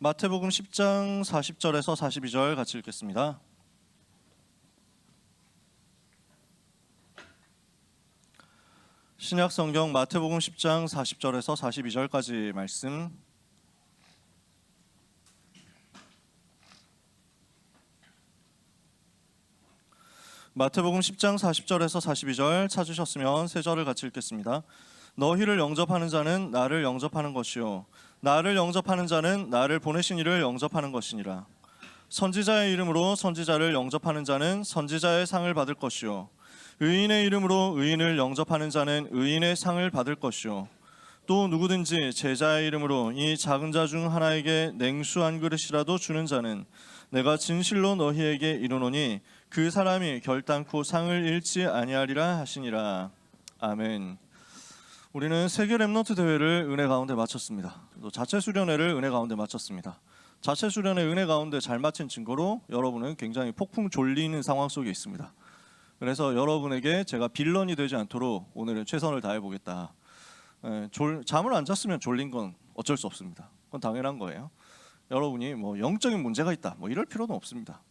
마태복음 10장 40절에서 42절 같이 읽겠습니다. 신약성경 마태복음 10장 40절에서 42절까지 말씀. 마태복음 10장 40절에서 42절 찾으셨으면 세 절을 같이 읽겠습니다. 너희를 영접하는 자는 나를 영접하는 것이요 나를 영접하는 자는 나를 보내신 이를 영접하는 것이니라. 선지자의 이름으로 선지자를 영접하는 자는 선지자의 상을 받을 것이요 의인의 이름으로 의인을 영접하는 자는 의인의 상을 받을 것이요 또 누구든지 제자의 이름으로 이 작은 자 중 하나에게 냉수 한 그릇이라도 주는 자는 내가 진실로 너희에게 이르노니 그 사람이 결단코 상을 잃지 아니하리라 하시니라. 아멘. 우리는 세계 렘넌트 대회를 은혜 가운데 마쳤습니다. 또 자체 수련회를 은혜 가운데 마쳤습니다. 자체 수련회 은혜 가운데 잘 마친 증거로 여러분은 굉장히 폭풍 졸리는 상황 속에 있습니다. 그래서 여러분에게 제가 빌런이 되지 않도록 오늘은 최선을 다해 보겠다. 잠을 안 잤으면 졸린 건 어쩔 수 없습니다. 그건 당연한 거예요. 여러분이 뭐 영적인 문제가 있다 뭐 이럴 필요는 없습니다.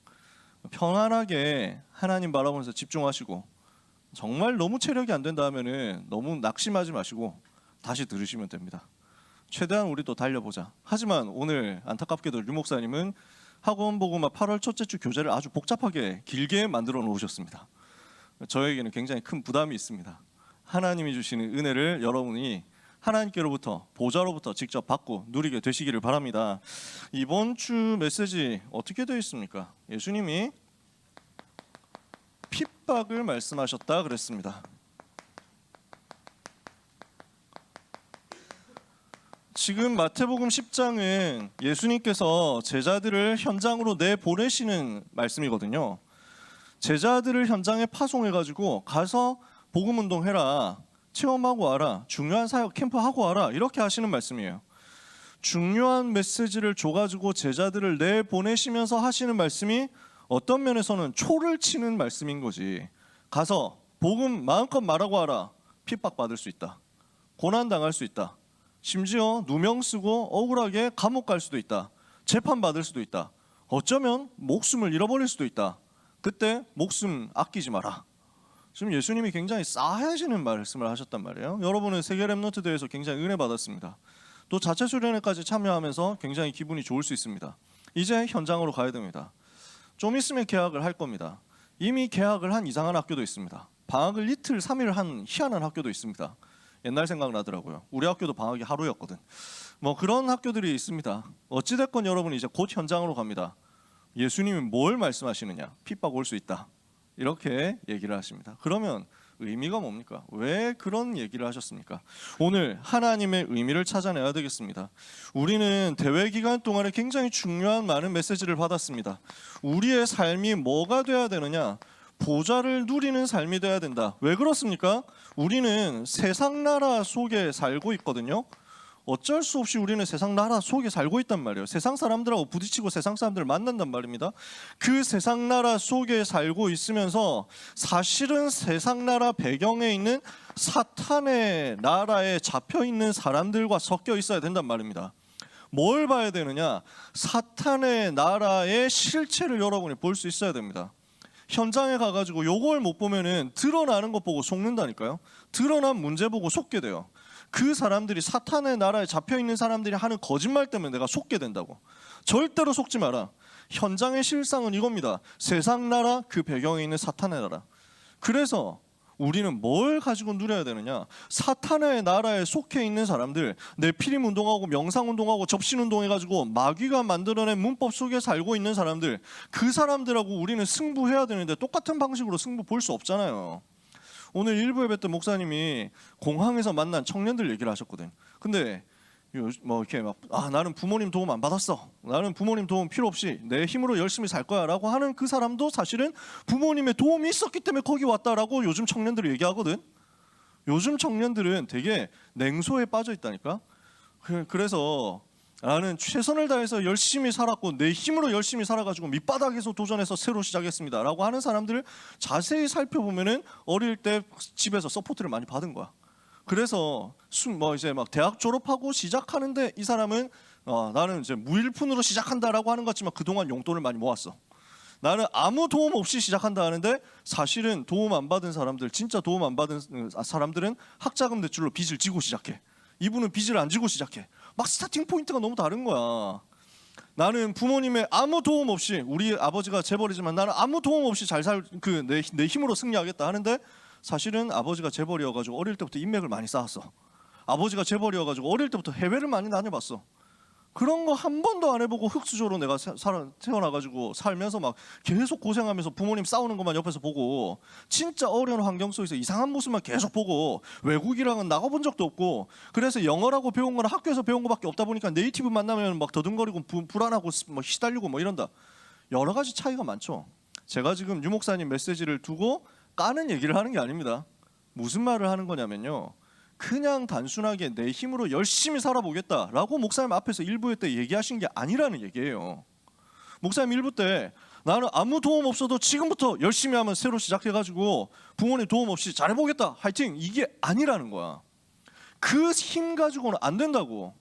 편안하게 하나님 바라보면서 집중하시고 정말 너무 체력이 안 된다 하면은 너무 낙심하지 마시고 다시 들으시면 됩니다. 최대한 우리도 달려보자. 하지만 오늘 안타깝게도 류 목사님은 학원복음화 8월 첫째 주 교재를 아주 복잡하게 길게 만들어 놓으셨습니다. 저에게는 굉장히 큰 부담이 있습니다. 하나님이 주시는 은혜를 여러분이 하나님께로부터 보좌로부터 직접 받고 누리게 되시기를 바랍니다. 이번 주 메시지 어떻게 되어 있습니까? 예수님이 핍박을 말씀하셨다 그랬습니다. 지금 마태복음 10장은 예수님께서 제자들을 현장으로 내보내시는 말씀이거든요. 제자들을 현장에 파송해가지고 가서 복음운동해라, 체험하고 와라, 중요한 사역 캠프하고 와라 이렇게 하시는 말씀이에요. 중요한 메시지를 줘가지고 제자들을 내보내시면서 하시는 말씀이 어떤 면에서는 초를 치는 말씀인 거지. 가서 복음 마음껏 말하고 와라. 핍박받을 수 있다. 고난당할 수 있다. 심지어 누명 쓰고 억울하게 감옥 갈 수도 있다. 재판받을 수도 있다. 어쩌면 목숨을 잃어버릴 수도 있다. 그때 목숨 아끼지 마라. 지금 예수님이 굉장히 싸해지는 말씀을 하셨단 말이에요. 여러분은 세계 렘넌트 대회에서 굉장히 은혜 받았습니다. 또 자체 수련회까지 참여하면서 굉장히 기분이 좋을 수 있습니다. 이제 현장으로 가야 됩니다. 좀 있으면 개학을 할 겁니다. 이미 개학을 한 이상한 학교도 있습니다. 방학을 이틀 3일 한 희한한 학교도 있습니다. 옛날 생각나더라고요. 우리 학교도 방학이 하루였거든. 뭐 그런 학교들이 있습니다. 어찌됐건 여러분 이제 곧 현장으로 갑니다. 예수님이 뭘 말씀하시느냐? 핍박 올 수 있다. 이렇게 얘기를 하십니다. 그러면 의미가 뭡니까? 왜 그런 얘기를 하셨습니까? 오늘 하나님의 의미를 찾아내야 되겠습니다. 우리는 대회 기간 동안에 굉장히 중요한 많은 메시지를 받았습니다. 우리의 삶이 뭐가 돼야 되느냐? 보좌를 누리는 삶이 돼야 된다. 왜 그렇습니까? 우리는 세상 나라 속에 살고 있거든요. 어쩔 수 없이 우리는 세상 나라 속에 살고 있단 말이에요. 세상 사람들하고 부딪히고 세상 사람들을 만난단 말입니다. 그 세상 나라 속에 살고 있으면서 사실은 세상 나라 배경에 있는 사탄의 나라에 잡혀 있는 사람들과 섞여 있어야 된단 말입니다. 뭘 봐야 되느냐? 사탄의 나라의 실체를 여러분이 볼 수 있어야 됩니다. 현장에 가가지고 요걸 못 보면은 드러나는 것 보고 속는다니까요. 드러난 문제 보고 속게 돼요. 그 사람들이 사탄의 나라에 잡혀있는 사람들이 하는 거짓말 때문에 내가 속게 된다고. 절대로 속지 마라. 현장의 실상은 이겁니다. 세상 나라 그 배경에 있는 사탄의 나라. 그래서 우리는 뭘 가지고 누려야 되느냐? 사탄의 나라에 속해 있는 사람들, 내피림 운동하고 명상 운동하고 접신 운동해가지고 마귀가 만들어낸 문법 속에 살고 있는 사람들, 그 사람들하고 우리는 승부해야 되는데 똑같은 방식으로 승부 볼 수 없잖아요. 오늘 일부 예배 때 목사님이 공항에서 만난 청년들 얘기를 하셨거든. 근데 뭐 이렇게 막 나는 부모님 도움 안 받았어. 나는 부모님 도움 필요 없이 내 힘으로 열심히 살 거야라고 하는 그 사람도 사실은 부모님의 도움이 있었기 때문에 거기 왔다라고 요즘 청년들이 얘기하거든. 요즘 청년들은 되게 냉소에 빠져 있다니까. 그래서 나는 최선을 다해서 열심히 살았고 내 힘으로 열심히 살아가지고 밑바닥에서 도전해서 새로 시작했습니다 라고 하는 사람들을 자세히 살펴보면은 어릴 때 집에서 서포트를 많이 받은 거야. 그래서 뭐 이제 막 대학 졸업하고 시작하는데 이 사람은 나는 이제 무일푼으로 시작한다라고 하는 것 같지만 그동안 용돈을 많이 모았어. 나는 아무 도움 없이 시작한다 하는데 사실은 도움 안 받은 사람들, 진짜 도움 안 받은 사람들은 학자금 대출로 빚을 지고 시작해. 이분은 빚을 안 지고 시작해. 막 스타팅 포인트가 너무 다른 거야. 나는 부모님의 아무 도움 없이, 우리 아버지가 재벌이지만 나는 아무 도움 없이 잘 살 내 힘으로 승리하겠다 하는데 사실은 아버지가 재벌이어가지고 어릴 때부터 인맥을 많이 쌓았어. 아버지가 재벌이어가지고 어릴 때부터 해외를 많이 다녀봤어. 그런 거 한 번도 안 해보고 흙수저로 내가 태어나가지고 살면서 막 계속 고생하면서 부모님 싸우는 것만 옆에서 보고 진짜 어려운 환경 속에서 이상한 모습만 계속 보고 외국이랑은 나가본 적도 없고 그래서 영어라고 배운 거는 학교에서 배운 거밖에 없다 보니까 네이티브 만나면 막 더듬거리고 불안하고 뭐 시달리고 뭐 이런다. 여러 가지 차이가 많죠. 제가 지금 유 목사님 메시지를 두고 까는 얘기를 하는 게 아닙니다. 무슨 말을 하는 거냐면요. 그냥 단순하게 내 힘으로 열심히 살아보겠다라고 목사님 앞에서 일부 때 얘기하신 게 아니라는 얘기예요. 목사님 일부 때 나는 아무 도움 없어도 지금부터 열심히 하면 새로 시작해가지고 부모님 도움 없이 잘해보겠다 화이팅 이게 아니라는 거야. 그 힘 가지고는 안 된다고.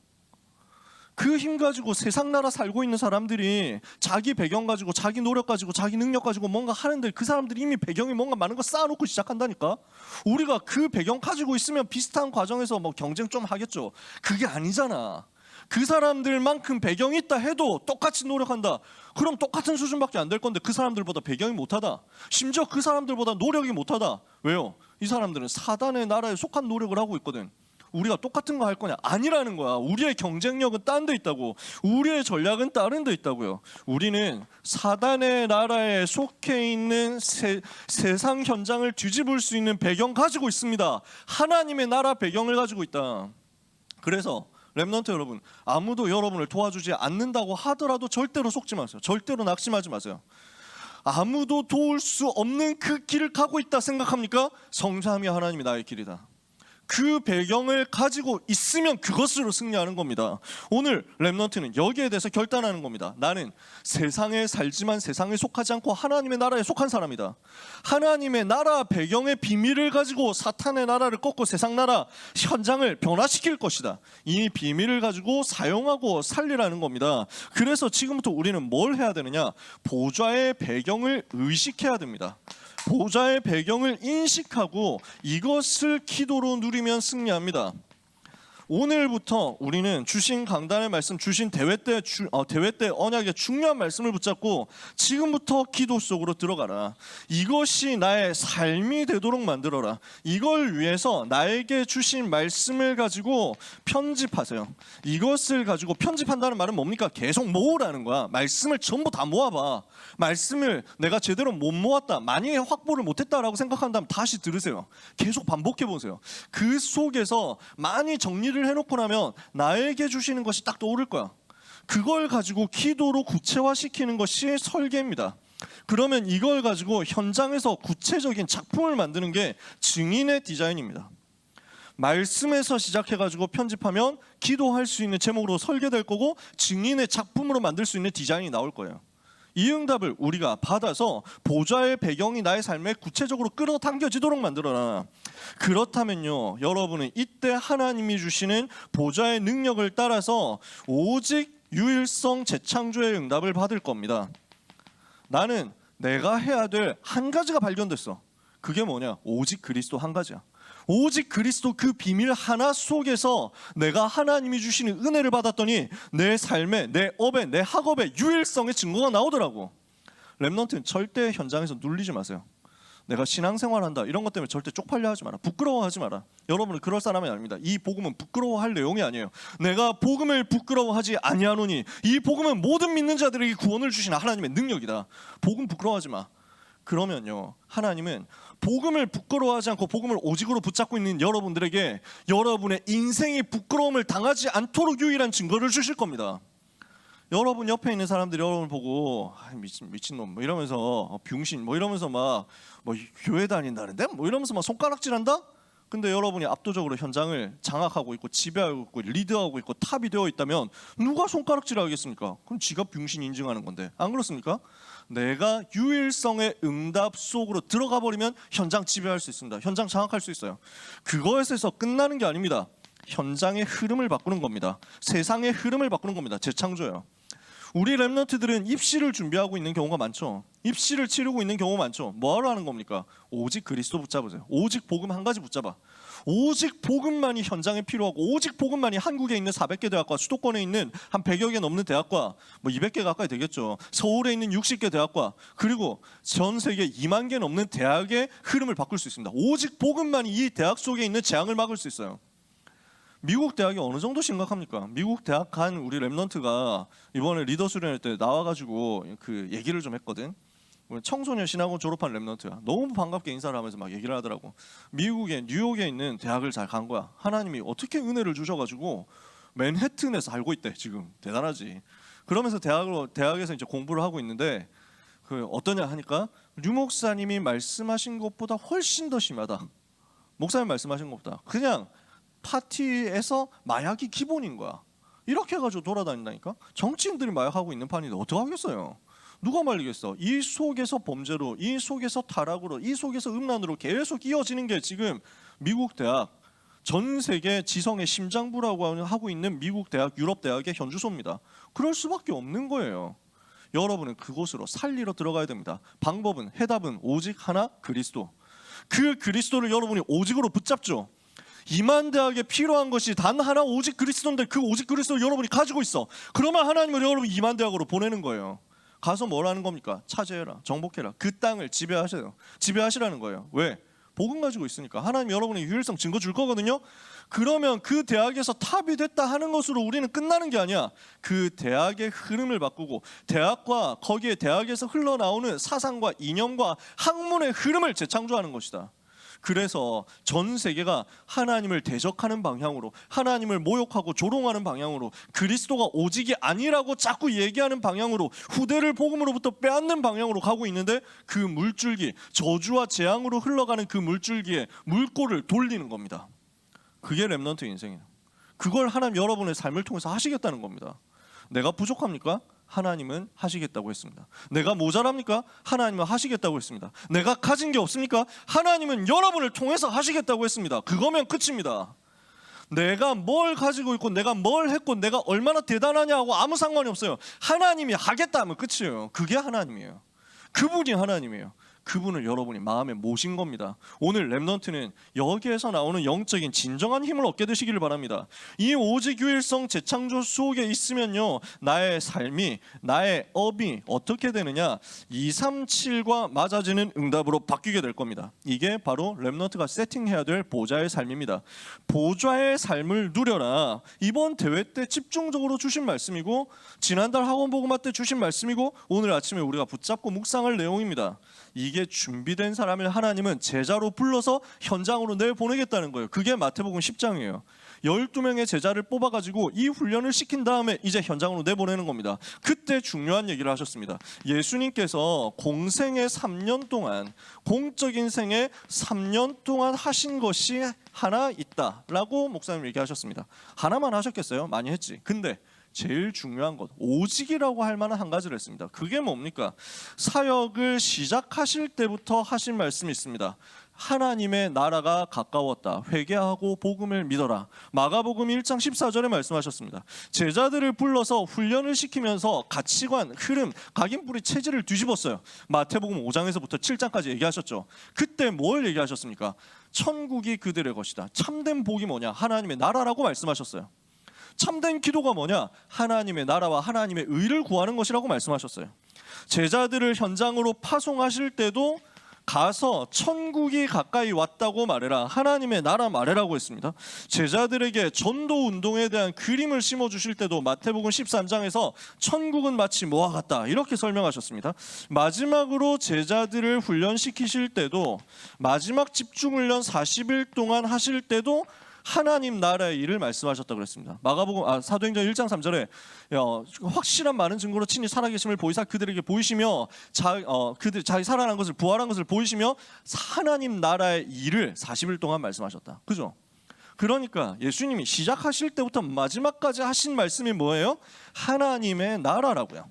그 힘 가지고 세상 나라 살고 있는 사람들이 자기 배경 가지고 자기 노력 가지고 자기 능력 가지고 뭔가 하는데 그 사람들이 이미 배경이 뭔가 많은 거 쌓아놓고 시작한다니까. 우리가 그 배경 가지고 있으면 비슷한 과정에서 뭐 경쟁 좀 하겠죠. 그게 아니잖아. 그 사람들만큼 배경이 있다 해도 똑같이 노력한다. 그럼 똑같은 수준밖에 안 될 건데 그 사람들보다 배경이 못하다. 심지어 그 사람들보다 노력이 못하다. 왜요? 이 사람들은 사단의 나라에 속한 노력을 하고 있거든. 우리가 똑같은 거 할 거냐? 아니라는 거야. 우리의 경쟁력은 딴 데 있다고. 우리의 전략은 다른 데 있다고요. 우리는 사단의 나라에 속해 있는 세상 현장을 뒤집을 수 있는 배경 가지고 있습니다. 하나님의 나라 배경을 가지고 있다. 그래서 렘넌트 여러분, 아무도 여러분을 도와주지 않는다고 하더라도 절대로 속지 마세요. 절대로 낙심하지 마세요. 아무도 도울 수 없는 그 길을 가고 있다 생각합니까? 성삼위 하나님이 나의 길이다. 그 배경을 가지고 있으면 그것으로 승리하는 겁니다. 오늘 렘넌트는 여기에 대해서 결단하는 겁니다. 나는 세상에 살지만 세상에 속하지 않고 하나님의 나라에 속한 사람이다. 하나님의 나라 배경의 비밀을 가지고 사탄의 나라를 꺾고 세상 나라 현장을 변화시킬 것이다. 이 비밀을 가지고 사용하고 살리라는 겁니다. 그래서 지금부터 우리는 뭘 해야 되느냐? 보좌의 배경을 의식해야 됩니다. 보좌의 배경을 인식하고 이것을 기도로 누리면 승리합니다. 오늘부터 우리는 주신 강단의 말씀, 주신 대회 때 언약의 중요한 말씀을 붙잡고 지금부터 기도 속으로 들어가라. 이것이 나의 삶이 되도록 만들어라. 이걸 위해서 나에게 주신 말씀을 가지고 편집하세요. 이것을 가지고 편집한다는 말은 뭡니까? 계속 모으라는 거야. 말씀을 전부 다 모아봐. 말씀을 내가 제대로 못 모았다, 만약에 확보를 못했다라고 생각한다면 다시 들으세요. 계속 반복해 보세요. 그 속에서 많이 정리를 해놓고 나면 나에게 주시는 것이 딱 떠오를 거야. 그걸 가지고 기도로 구체화시키는 것이 설계입니다. 그러면 이걸 가지고 현장에서 구체적인 작품을 만드는 게 증인의 디자인입니다. 말씀에서 시작해가지고 편집하면 기도할 수 있는 제목으로 설계될 거고 증인의 작품으로 만들 수 있는 디자인이 나올 거예요. 이 응답을 우리가 받아서 보좌의 배경이 나의 삶에 구체적으로 끌어당겨지도록 만들어라. 그렇다면요, 여러분은 이때 하나님이 주시는 보좌의 능력을 따라서 오직 유일성 재창조의 응답을 받을 겁니다. 나는 내가 해야 될 한 가지가 발견됐어. 그게 뭐냐? 오직 그리스도 한 가지야. 오직 그리스도 그 비밀 하나 속에서 내가 하나님이 주시는 은혜를 받았더니 내 삶에, 내 업에, 내 학업에 유일성의 증거가 나오더라고. 렘넌트는 절대 현장에서 눌리지 마세요. 내가 신앙생활한다 이런 것 때문에 절대 쪽팔려 하지 마라. 부끄러워하지 마라. 여러분은 그럴 사람이 아닙니다. 이 복음은 부끄러워할 내용이 아니에요. 내가 복음을 부끄러워하지 아니하노니 이 복음은 모든 믿는 자들에게 구원을 주시는 하나님의 능력이다. 복음 부끄러워하지 마. 그러면요, 하나님은 복음을 부끄러워하지 않고 복음을 오직으로 붙잡고 있는 여러분들에게 여러분의 인생이 부끄러움을 당하지 않도록 유일한 증거를 주실 겁니다. 여러분 옆에 있는 사람들이 여러분을 보고 미친놈 뭐 이러면서 병신 뭐 이러면서 막 뭐 교회 다닌다는데 뭐 이러면서 막 손가락질한다? 근데 여러분이 압도적으로 현장을 장악하고 있고 지배하고 있고 리드하고 있고 탑이 되어 있다면 누가 손가락질을 하겠습니까? 그럼 지가 병신 인증하는 건데, 안 그렇습니까? 내가 유일성의 응답 속으로 들어가 버리면 현장 지배할 수 있습니다. 현장 장악할 수 있어요. 그것에서 끝나는 게 아닙니다. 현장의 흐름을 바꾸는 겁니다. 세상의 흐름을 바꾸는 겁니다. 재창조예요. 우리 랩런트들은 입시를 준비하고 있는 경우가 많죠. 입시를 치르고 있는 경우가 많죠. 뭐하러 하는 겁니까? 오직 그리스도 붙잡으세요. 오직 복음 한 가지 붙잡아. 오직 복음만이 현장에 필요하고, 오직 복음만이 한국에 있는 400개 대학과, 수도권에 있는 한 100여 개 넘는 대학과, 뭐 200개 가까이 되겠죠. 서울에 있는 60개 대학과, 그리고 전 세계 2만 개 넘는 대학의 흐름을 바꿀 수 있습니다. 오직 복음만이 이 대학 속에 있는 재앙을 막을 수 있어요. 미국 대학이 어느 정도 심각합니까? 미국 대학 간 우리 랩런트가 이번에 리더 수련회 때 나와가지고 그 얘기를 좀 했거든. 청소년 신학원 졸업한 랩런트야. 너무 반갑게 인사를 하면서 막 얘기를 하더라고. 미국의 뉴욕에 있는 대학을 잘 간 거야. 하나님이 어떻게 은혜를 주셔가지고 맨해튼에 살고 있대. 지금 대단하지. 그러면서 대학에서 이제 공부를 하고 있는데, 그 어떠냐 하니까 류 목사님이 말씀하신 것보다 훨씬 더 심하다. 목사님 말씀하신 것보다 그냥 파티에서 마약이 기본인 거야. 이렇게 해가지고 돌아다닌다니까. 정치인들이 마약하고 있는 판인데 어떡하겠어요. 누가 말리겠어. 이 속에서 범죄로, 이 속에서 타락으로, 이 속에서 음란으로 계속 이어지는 게 지금 미국 대학, 전 세계 지성의 심장부라고 하고 있는 미국 대학, 유럽 대학의 현주소입니다. 그럴 수밖에 없는 거예요. 여러분은 그곳으로 살리러 들어가야 됩니다. 방법은, 해답은 오직 하나, 그리스도. 그 그리스도를 여러분이 오직으로 붙잡죠. 이만 대학에 필요한 것이 단 하나, 오직 그리스도인데 그 오직 그리스도를 여러분이 가지고 있어. 그러면 하나님은 여러분 이만 대학으로 보내는 거예요. 가서 뭘 하는 겁니까? 차지해라, 정복해라. 그 땅을 지배하시라는 거예요. 왜? 복음 가지고 있으니까. 하나님 여러분의 유일성 증거 줄 거거든요. 그러면 그 대학에서 탑이 됐다 하는 것으로 우리는 끝나는 게 아니야. 그 대학의 흐름을 바꾸고, 대학과 거기에 대학에서 흘러나오는 사상과 이념과 학문의 흐름을 재창조하는 것이다. 그래서 전 세계가 하나님을 대적하는 방향으로, 하나님을 모욕하고 조롱하는 방향으로, 그리스도가 오직이 아니라고 자꾸 얘기하는 방향으로, 후대를 복음으로부터 빼앗는 방향으로 가고 있는데, 그 물줄기, 저주와 재앙으로 흘러가는 그 물줄기에 물꼬를 돌리는 겁니다. 그게 랩넌트 인생이에요. 그걸 하나님 여러분의 삶을 통해서 하시겠다는 겁니다. 내가 부족합니까? 하나님은 하시겠다고 했습니다. 내가 모자랍니까? 하나님은 하시겠다고 했습니다. 내가 가진 게 없습니까? 하나님은 여러분을 통해서 하시겠다고 했습니다. 그거면 끝입니다. 내가 뭘 가지고 있고 내가 뭘 했고 내가 얼마나 대단하냐고 아무 상관이 없어요. 하나님이 하겠다 하면 끝이에요. 그게 하나님이에요. 그분이 하나님이에요. 그분을 여러분이 마음에 모신 겁니다. 오늘 랩넌트는 여기에서 나오는 영적인 진정한 힘을 얻게 되시기를 바랍니다. 이 오직 유일성 재창조 속에 있으면요, 나의 삶이, 나의 업이 어떻게 되느냐, 237과 맞아지는 응답으로 바뀌게 될 겁니다. 이게 바로 랩넌트가 세팅해야 될 보좌의 삶입니다. 보좌의 삶을 누려라. 이번 대회 때 집중적으로 주신 말씀이고, 지난달 학원복음화 때 주신 말씀이고, 오늘 아침에 우리가 붙잡고 묵상할 내용입니다. 이게 준비된 사람을 하나님은 제자로 불러서 현장으로 내보내겠다는 거예요. 그게 마태복음 10장이에요. 12명의 제자를 뽑아가지고 이 훈련을 시킨 다음에 이제 현장으로 내보내는 겁니다. 그때 중요한 얘기를 하셨습니다. 예수님께서 공생의 3년 동안, 공적인 생애 3년 동안 하신 것이 하나 있다라고 목사님 얘기하셨습니다. 하나만 하셨겠어요? 많이 했지. 근데 제일 중요한 것, 오직이라고 할 만한 한 가지를 했습니다. 그게 뭡니까? 사역을 시작하실 때부터 하신 말씀이 있습니다. 하나님의 나라가 가까웠다. 회개하고 복음을 믿어라. 마가복음 1장 14절에 말씀하셨습니다. 제자들을 불러서 훈련을 시키면서 가치관, 흐름, 각인뿌리 체질을 뒤집었어요. 마태복음 5장에서부터 7장까지 얘기하셨죠. 그때 뭘 얘기하셨습니까? 천국이 그들의 것이다. 참된 복이 뭐냐? 하나님의 나라라고 말씀하셨어요. 참된 기도가 뭐냐? 하나님의 나라와 하나님의 의를 구하는 것이라고 말씀하셨어요. 제자들을 현장으로 파송하실 때도 가서 천국이 가까이 왔다고 말해라, 하나님의 나라 말해라고 했습니다. 제자들에게 전도 운동에 대한 그림을 심어주실 때도 마태복음 13장에서 천국은 마치 뭐와 같다 이렇게 설명하셨습니다. 마지막으로 제자들을 훈련시키실 때도, 마지막 집중훈련 40일 동안 하실 때도 하나님 나라의 일을 말씀하셨다고 그랬습니다. 사도행전 1장 3절에 확실한 많은 증거로 친히 살아계심을 보이사 그들에게 보이시며 자기 살아난 것을 부활한 것을 보이시며 하나님 나라의 일을 40일 동안 말씀하셨다. 그죠? 그러니까 예수님이 시작하실 때부터 마지막까지 하신 말씀이 뭐예요? 하나님의 나라라고요.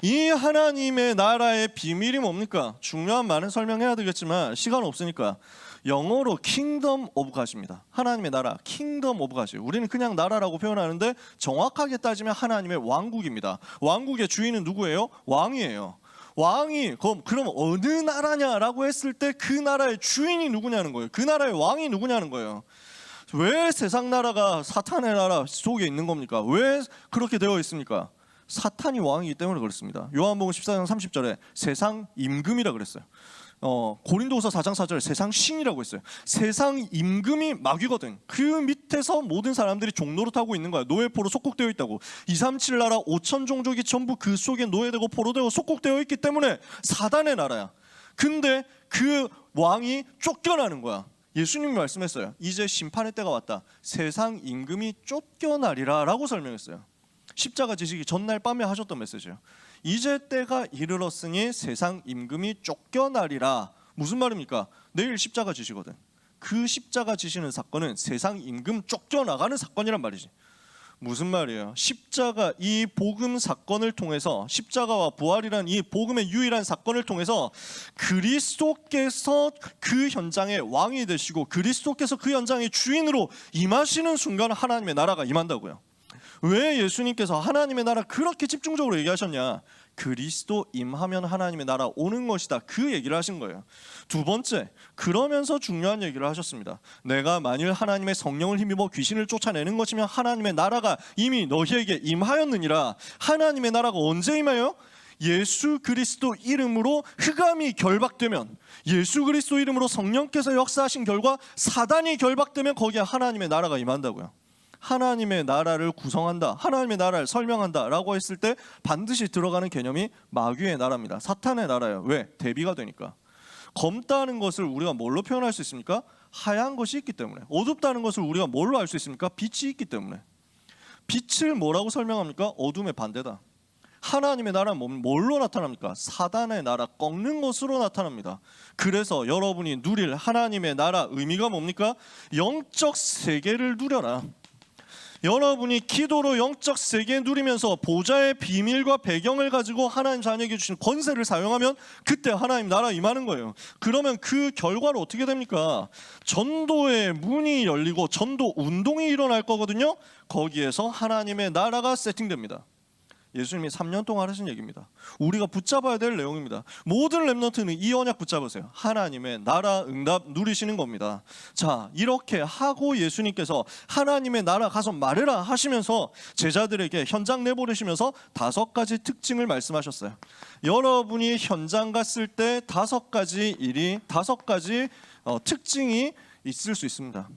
이 하나님의 나라의 비밀이 뭡니까? 중요한 말은 설명해야 되겠지만 시간 없으니까 영어로 킹덤 오브 갓입니다. 하나님의 나라, 킹덤 오브 갓이에요. 우리는 그냥 나라라고 표현하는데 정확하게 따지면 하나님의 왕국입니다. 왕국의 주인은 누구예요? 왕이에요. 왕이 그럼 어느 나라냐라고 했을 때 그 나라의 주인이 누구냐는 거예요. 그 나라의 왕이 누구냐는 거예요. 왜 세상 나라가 사탄의 나라 속에 있는 겁니까? 왜 그렇게 되어 있습니까? 사탄이 왕이기 때문에 그렇습니다. 요한복음 14장 30절에 세상 임금이라 그랬어요. 고린도후서 4장 4절에 세상 신이라고 했어요. 세상 임금이 마귀거든. 그 밑에서 모든 사람들이 종노릇하고 있는 거야. 노예포로 속국되어 있다고. 237 나라 5천 종족이 전부 그 속에 노예되고 포로되고 속국되어 있기 때문에 사단의 나라야. 근데 그 왕이 쫓겨나는 거야. 예수님이 말씀했어요. 이제 심판의 때가 왔다. 세상 임금이 쫓겨나리라 라고 설명했어요. 십자가 지시기 전날 밤에 하셨던 메시지예요. 이제 때가 이르렀으니 세상 임금이 쫓겨나리라. 무슨 말입니까? 내일 십자가 지시거든. 그 십자가 지시는 사건은 세상 임금 쫓겨나가는 사건이란 말이지. 무슨 말이에요? 십자가 이 복음 사건을 통해서 십자가와 부활이란 이 복음의 유일한 사건을 통해서 그리스도께서 그 현장의 왕이 되시고 그리스도께서 그 현장의 주인으로 임하시는 순간 하나님의 나라가 임한다고요. 왜 예수님께서 하나님의 나라 그렇게 집중적으로 얘기하셨냐? 그리스도 임하면 하나님의 나라 오는 것이다. 그 얘기를 하신 거예요. 두 번째, 그러면서 중요한 얘기를 하셨습니다. 내가 만일 하나님의 성령을 힘입어 귀신을 쫓아내는 것이면 하나님의 나라가 이미 너희에게 임하였느니라. 하나님의 나라가 언제 임해요? 예수 그리스도 이름으로 흑암이 결박되면, 예수 그리스도 이름으로 성령께서 역사하신 결과 사단이 결박되면 거기에 하나님의 나라가 임한다고요. 하나님의 나라를 구성한다, 하나님의 나라를 설명한다 라고 했을 때 반드시 들어가는 개념이 마귀의 나라입니다. 사탄의 나라예요. 왜? 대비가 되니까. 검다는 것을 우리가 뭘로 표현할 수 있습니까? 하얀 것이 있기 때문에. 어둡다는 것을 우리가 뭘로 알 수 있습니까? 빛이 있기 때문에. 빛을 뭐라고 설명합니까? 어둠의 반대다. 하나님의 나라는 뭘로 나타납니까? 사단의 나라, 꺾는 것으로 나타납니다. 그래서 여러분이 누릴 하나님의 나라 의미가 뭡니까? 영적 세계를 누려라. 여러분이 기도로 영적 세계 누리면서 보좌의 비밀과 배경을 가지고 하나님 자녀에게 주신 권세를 사용하면 그때 하나님 나라 임하는 거예요. 그러면 그 결과로 어떻게 됩니까? 전도의 문이 열리고 전도 운동이 일어날 거거든요. 거기에서 하나님의 나라가 세팅됩니다. 예수님이 3년 동안 하신 얘기입니다. 우리가 붙잡아야 될 내용입니다. 모든 렘넌트는 이 언약 붙잡으세요. 하나님의 나라 응답 누리시는 겁니다. 자, 이렇게 하고 예수님께서 하나님의 나라 가서 말해라 하시면서 제자들에게 현장 내보내시면서 5가지 특징을 말씀하셨어요. 여러분이 현장 갔을 때 5가지 일이 5가지 특징이 있을 수 있습니다.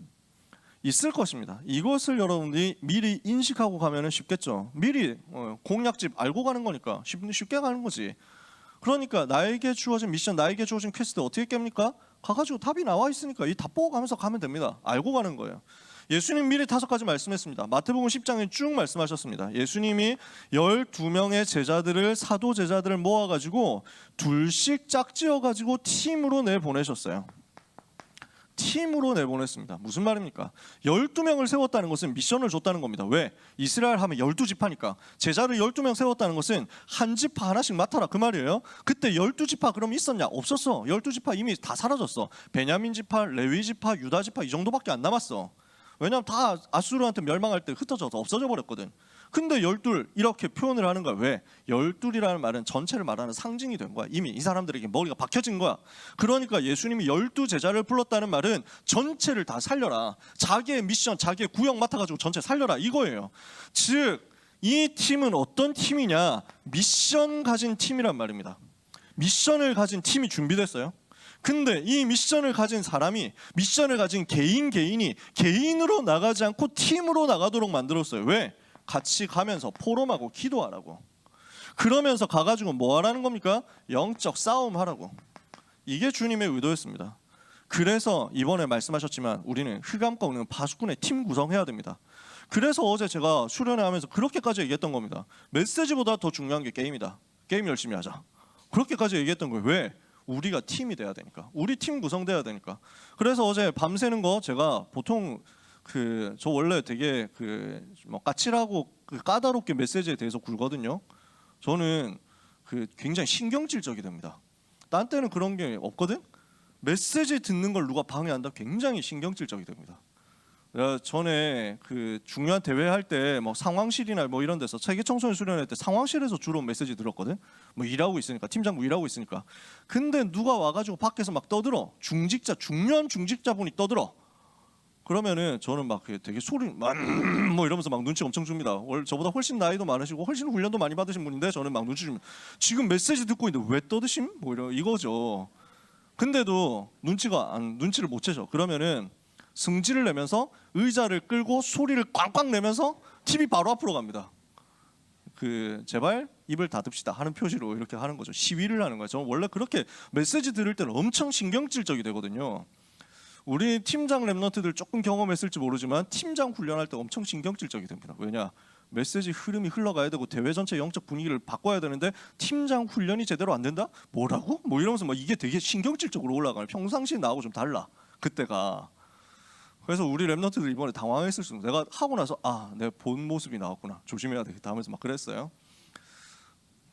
있을 것입니다. 이것을 여러분들이 미리 인식하고 가면 쉽겠죠. 미리 공략집 알고 가는 거니까 쉽게 가는 거지. 그러니까 나에게 주어진 미션, 나에게 주어진 퀘스트 어떻게 깹니까? 가가지고 답이 나와 있으니까 이 답 보고 가면서 가면 됩니다. 알고 가는 거예요. 예수님 미리 5가지 말씀했습니다. 마태복음 10장에 쭉 말씀하셨습니다. 예수님이 12명의 제자들을, 사도 제자들을 모아가지고 둘씩 짝지어가지고 팀으로 내보내셨어요. 팀으로 내보냈습니다. 무슨 말입니까? 12명을 세웠다는 것은 미션을 줬다는 겁니다. 왜? 이스라엘 하면 12지파니까. 제자를 12명 세웠다는 것은 한 지파 하나씩 맡아라 그 말이에요. 그때 12지파 그럼 있었냐? 없었어. 12지파 이미 다 사라졌어. 베냐민 지파, 레위 지파, 유다 지파 이 정도밖에 안 남았어. 왜냐하면 다 아수르한테 멸망할 때 흩어져서 없어져 버렸거든. 근데 12 이렇게 표현을 하는 거야. 왜? 12이라는 말은 전체를 말하는 상징이 된 거야. 이미 이 사람들에게 머리가 박혀진 거야. 그러니까 예수님이 12 제자를 불렀다는 말은 전체를 다 살려라. 자기의 미션, 자기의 구역 맡아가지고 전체 살려라 이거예요. 즉 이 팀은 어떤 팀이냐? 미션 가진 팀이란 말입니다. 미션을 가진 팀이 준비됐어요. 근데 이 미션을 가진 사람이, 미션을 가진 개인이 개인으로 나가지 않고 팀으로 나가도록 만들었어요. 왜? 같이 가면서 포럼하고 기도하라고. 그러면서 가가지고 뭐 하라는 겁니까? 영적 싸움 하라고. 이게 주님의 의도였습니다. 그래서 이번에 말씀하셨지만 우리는 흑암과 운명 파수꾼의 팀 구성해야 됩니다. 그래서 어제 제가 수련회 하면서 그렇게까지 얘기했던 겁니다. 메시지보다 더 중요한 게 게임이다. 게임 열심히 하자. 그렇게까지 얘기했던 거예요. 왜? 우리가 팀이 돼야 되니까. 우리 팀 구성돼야 되니까. 그래서 어제 밤새는 거 제가 보통 저 원래 되게 뭐 까칠하고 까다롭게 메시지에 대해서 굴거든요. 저는 굉장히 신경질적이 됩니다. 딴 때는 그런 게 없거든. 메시지 듣는 걸 누가 방해한다 굉장히 신경질적이 됩니다. 전에 중요한 대회 할 때 뭐 상황실이나 뭐 이런 데서 세계 청소년 수련회 때 상황실에서 주로 메시지 들었거든. 뭐 일하고 있으니까 팀장부 일하고 있으니까. 근데 누가 와가지고 밖에서 막 떠들어. 중요한 중직자분이 떠들어. 그러면은 저는 막 되게 소리 뭐 이러면서 막 눈치 엄청 줍니다. 저보다 훨씬 나이도 많으시고 훨씬 훈련도 많이 받으신 분인데 저는 막 눈치 줍니다. 지금 메시지 듣고 있는데 왜 떠드심? 뭐 이거죠. 근데도 눈치를 못 채죠. 그러면은 승질을 내면서 의자를 끌고 소리를 꽝꽝 내면서 TV 바로 앞으로 갑니다. 제발 입을 닫읍시다 하는 표시로 이렇게 하는 거죠. 시위를 하는 거예요. 저는 원래 그렇게 메시지 들을 때는 엄청 신경질적이 되거든요. 우리 팀장 랩런트들 조금 경험했을지 모르지만 팀장 훈련할 때 엄청 신경질적이 됩니다. 왜냐? 메시지 흐름이 흘러가야 되고 대회 전체 영적 분위기를 바꿔야 되는데 팀장 훈련이 제대로 안 된다? 뭐라고? 뭐 이러면서 막 이게 되게 신경질적으로 올라가요. 평상시에 나하고 좀 달라. 그때가. 그래서 우리 랩런트들 이번에 당황했을 수 있어요. 내가 하고 나서 내 본 모습이 나왔구나. 조심해야 되겠다 하면서 막 그랬어요.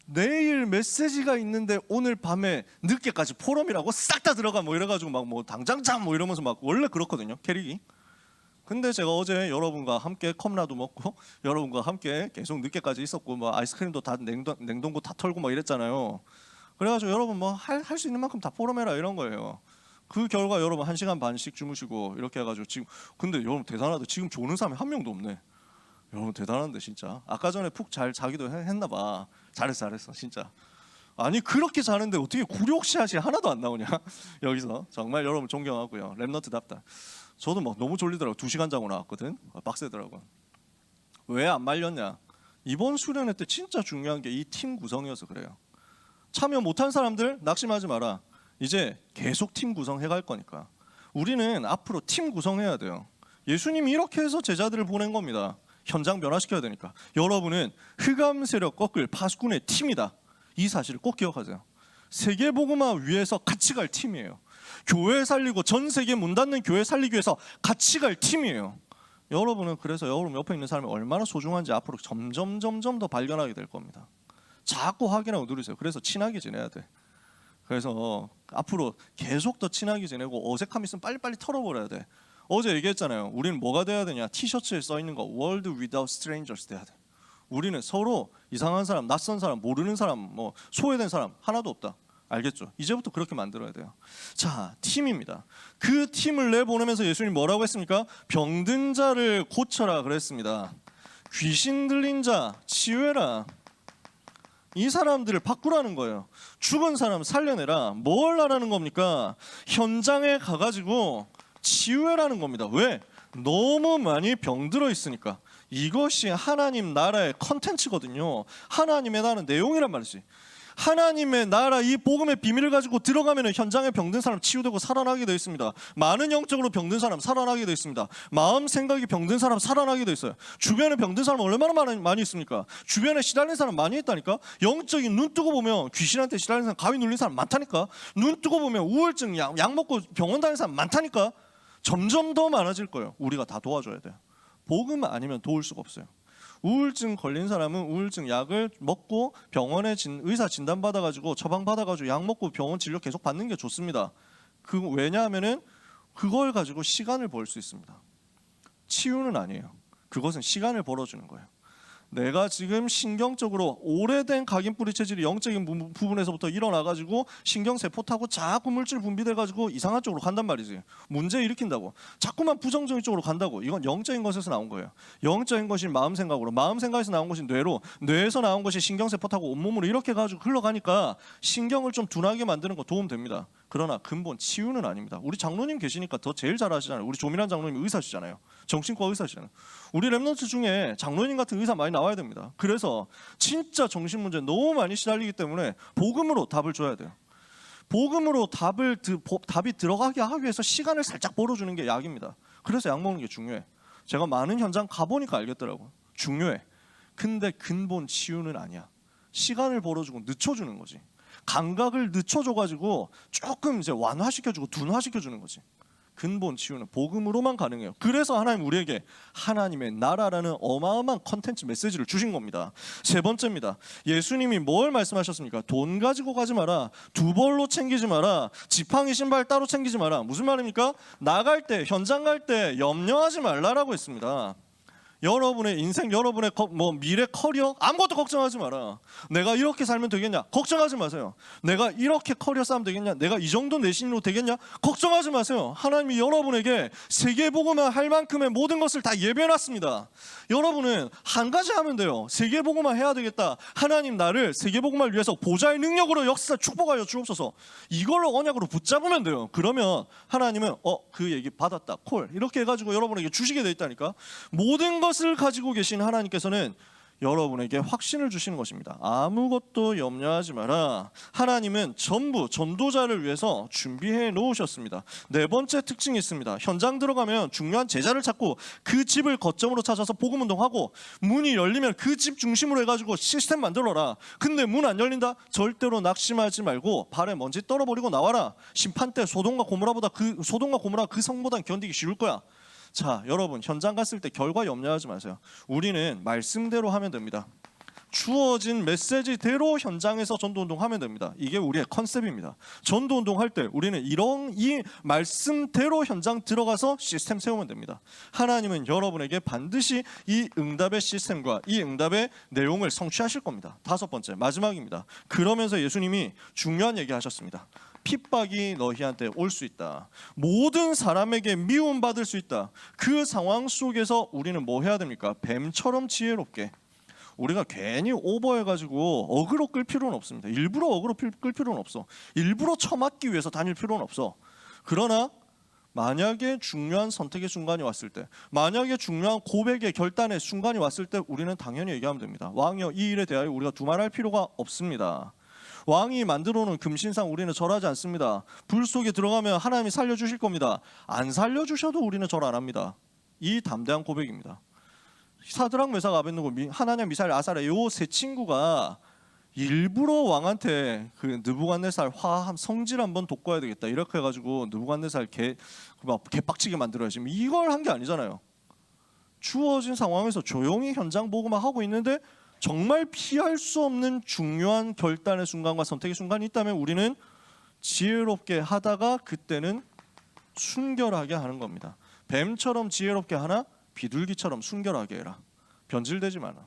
내일 메시지가 있는데 오늘 밤에 늦게까지 포럼이라고 싹 다 들어가 뭐 이래가지고 막 뭐 당장 잠 뭐 이러면서 막 원래 그렇거든요. 캐릭이. 근데 제가 어제 여러분과 함께 컵라도 먹고 여러분과 함께 계속 늦게까지 있었고 뭐 아이스크림도 다 냉동고 다 털고 막 이랬잖아요. 그래가지고 여러분 뭐 할 수 있는 만큼 다 포럼해라 이런 거예요. 그 결과 여러분 1시간 반씩 주무시고 이렇게 해가지고 지금 근데 여러분 대단하다. 지금 조는 사람이 한 명도 없네. 여러분 대단한데 진짜. 아까 전에 푹 잘 자기도 했나 봐. 잘했어 진짜. 아니 그렇게 자는데 어떻게 굴욕샷이 하나도 안 나오냐. 여기서 정말 여러분 존경하고요. 랩런트답다. 저도 막 너무 졸리더라고. 2시간 자고 나왔거든. 빡세더라고. 왜 안 말렸냐. 이번 수련회 때 진짜 중요한 게 이 팀 구성이어서 그래요. 참여 못한 사람들 낙심하지 마라. 이제 계속 팀 구성해 갈 거니까. 우리는 앞으로 팀 구성해야 돼요. 예수님이 이렇게 해서 제자들을 보낸 겁니다. 현장 변화시켜야 되니까. 여러분은 흑암 세력 꺾을 파수꾼의 팀이다. 이 사실을 꼭 기억하세요. 세계복음화 위해서 같이 갈 팀이에요. 교회 살리고 전 세계 문 닫는 교회 살리기 위해서 같이 갈 팀이에요. 여러분은 그래서 여러분 옆에 있는 사람이 얼마나 소중한지 앞으로 점점 더 발견하게 될 겁니다. 자꾸 확인하고 누리세요. 그래서 친하게 지내야 돼. 그래서 앞으로 계속 더 친하게 지내고 어색함 있으면 빨리빨리 털어버려야 돼. 어제 얘기했잖아요. 우리는 뭐가 돼야 되냐. 티셔츠에 써있는 거 World Without Strangers 돼야 돼. 우리는 서로 이상한 사람, 낯선 사람, 모르는 사람, 뭐 소외된 사람 하나도 없다. 알겠죠? 이제부터 그렇게 만들어야 돼요. 자, 팀입니다. 그 팀을 내보내면서 예수님이 뭐라고 했습니까? 병든 자를 고쳐라 그랬습니다. 귀신 들린 자 치유해라. 이 사람들을 바꾸라는 거예요. 죽은 사람 살려내라. 뭘 하라는 겁니까? 현장에 가가지고 치유해라는 겁니다. 왜? 너무 많이 병들어 있으니까. 이것이 하나님 나라의 컨텐츠거든요. 하나님의 나라는 내용이란 말이지. 하나님의 나라 이 복음의 비밀을 가지고 들어가면 현장에 병든 사람 치유되고 살아나게 되어 있습니다. 많은 영적으로 병든 사람 살아나게 되어 있습니다. 마음 생각이 병든 사람 살아나게 되어 있어요. 주변에 병든 사람 얼마나 많이 있습니까? 주변에 시달린 사람 많이 있다니까. 영적인 눈 뜨고 보면 귀신한테 시달린 사람, 가위 눌린 사람 많다니까. 눈 뜨고 보면 우울증 약 먹고 병원 다니는 사람 많다니까. 점점 더 많아질 거예요. 우리가 다 도와줘야 돼요. 복음 아니면 도울 수가 없어요. 우울증 걸린 사람은 우울증 약을 먹고 병원에 의사 진단 받아가지고 처방 받아가지고 약 먹고 병원 진료 계속 받는 게 좋습니다. 왜냐하면은 그걸 가지고 시간을 벌 수 있습니다. 치유는 아니에요. 그것은 시간을 벌어주는 거예요. 내가 지금 신경적으로 오래된 각인뿌리 체질이 영적인 부분에서부터 일어나가지고 신경세포 타고 자꾸 물질 분비돼가지고 이상한 쪽으로 간단 말이지. 문제 일으킨다고. 자꾸만 부정적인 쪽으로 간다고. 이건 영적인 것에서 나온 거예요. 영적인 것이 마음 생각으로, 마음 생각에서 나온 것이 뇌로, 뇌에서 나온 것이 신경세포 타고 온몸으로 이렇게 가지고 흘러가니까 신경을 좀 둔하게 만드는 거 도움됩니다. 그러나 근본 치유는 아닙니다. 우리 장로님 계시니까 더 제일 잘 아시잖아요. 우리 조미란 장로님 의사시잖아요. 정신과 의사시잖아요. 우리 랩런트 중에 장로님 같은 의사 많이 나와야 됩니다. 그래서 진짜 정신 문제 너무 많이 시달리기 때문에 복음으로 답을 줘야 돼요. 복음으로 답이 들어가게 하기 위해서 시간을 살짝 벌어주는 게 약입니다. 그래서 약 먹는 게 중요해. 제가 많은 현장 가보니까 알겠더라고요. 중요해. 근데 근본 치유는 아니야. 시간을 벌어주고 늦춰주는 거지. 감각을 늦춰줘가지고 조금 이제 완화시켜주고 둔화시켜주는 거지. 근본 치유는 복음으로만 가능해요. 그래서 하나님 우리에게 하나님의 나라라는 어마어마한 컨텐츠 메시지를 주신 겁니다. 세 번째입니다. 예수님이 뭘 말씀하셨습니까? 돈 가지고 가지 마라. 두 벌로 챙기지 마라. 지팡이 신발 따로 챙기지 마라. 무슨 말입니까? 나갈 때, 현장 갈 때 염려하지 말라라고 했습니다. 여러분의 인생, 여러분의 미래 커리어 아무것도 걱정하지 마라. 내가 이렇게 살면 되겠냐? 걱정하지 마세요. 내가 이렇게 커리어 쌓으면 되겠냐? 내가 이 정도 내신으로 되겠냐? 걱정하지 마세요. 하나님이 여러분에게 세계복음화 할 만큼의 모든 것을 다 예배해놨습니다. 여러분은 한 가지 하면 돼요. 세계복음화 해야 되겠다. 하나님 나를 세계복음화를 위해서 보좌의 능력으로 역사 축복하여 주옵소서. 이걸로 언약으로 붙잡으면 돼요. 그러면 하나님은 그 얘기 받았다. 콜. 이렇게 해가지고 여러분에게 주시게 돼 있다니까. 모든 것을 가지고 계신 하나님께서는 여러분에게 확신을 주시는 것입니다. 아무것도 염려하지 마라. 하나님은 전부 전도자를 위해서 준비해 놓으셨습니다. 네 번째 특징이 있습니다. 현장 들어가면 중요한 제자를 찾고 그 집을 거점으로 찾아서 복음 운동하고, 문이 열리면 그 집 중심으로 해가지고 시스템 만들어라. 근데 문 안 열린다? 절대로 낙심하지 말고 발에 먼지 떨어버리고 나와라. 심판 때 소돔과 고모라가 그 성보단 견디기 쉬울 거야. 자, 여러분 현장 갔을 때 결과 염려하지 마세요. 우리는 말씀대로 하면 됩니다. 주어진 메시지대로 현장에서 전도운동 하면 됩니다. 이게 우리의 컨셉입니다. 전도운동 할 때 우리는 이 말씀대로 현장 들어가서 시스템 세우면 됩니다. 하나님은 여러분에게 반드시 이 응답의 시스템과 이 응답의 내용을 성취하실 겁니다. 다섯 번째, 마지막입니다. 그러면서 예수님이 중요한 얘기 하셨습니다. 핍박이 너희한테 올 수 있다. 모든 사람에게 미움받을 수 있다. 그 상황 속에서 우리는 뭐 해야 됩니까? 뱀처럼 지혜롭게. 우리가 괜히 오버해가지고 어그로 끌 필요는 없습니다. 일부러 어그로 끌 필요는 없어. 일부러 처맞기 위해서 다닐 필요는 없어. 그러나 만약에 중요한 선택의 순간이 왔을 때, 만약에 중요한 고백의 결단의 순간이 왔을 때 우리는 당연히 얘기하면 됩니다. 왕이여, 이 일에 대하여 우리가 두말할 필요가 없습니다. 왕이 만들어 놓은 금신상 우리는 절하지 않습니다. 불 속에 들어가면 하나님이 살려주실 겁니다. 안 살려주셔도 우리는 절 안 합니다. 이 담대한 고백입니다. 사드락 메삭 아벳느고 하나냐 미사엘 아사랴 요 세 친구가 일부러 왕한테 그 느부갓네살 성질 한번 돋궈야 되겠다 이렇게 해가지고 느부갓네살 개빡치게 만들어야지, 이걸 한 게 아니잖아요. 주어진 상황에서 조용히 현장 보고만 하고 있는데 정말 피할 수 없는 중요한 결단의 순간과 선택의 순간이 있다면 우리는 지혜롭게 하다가 그때는 순결하게 하는 겁니다. 뱀처럼 지혜롭게 하나 비둘기처럼 순결하게 해라. 변질되지 마라.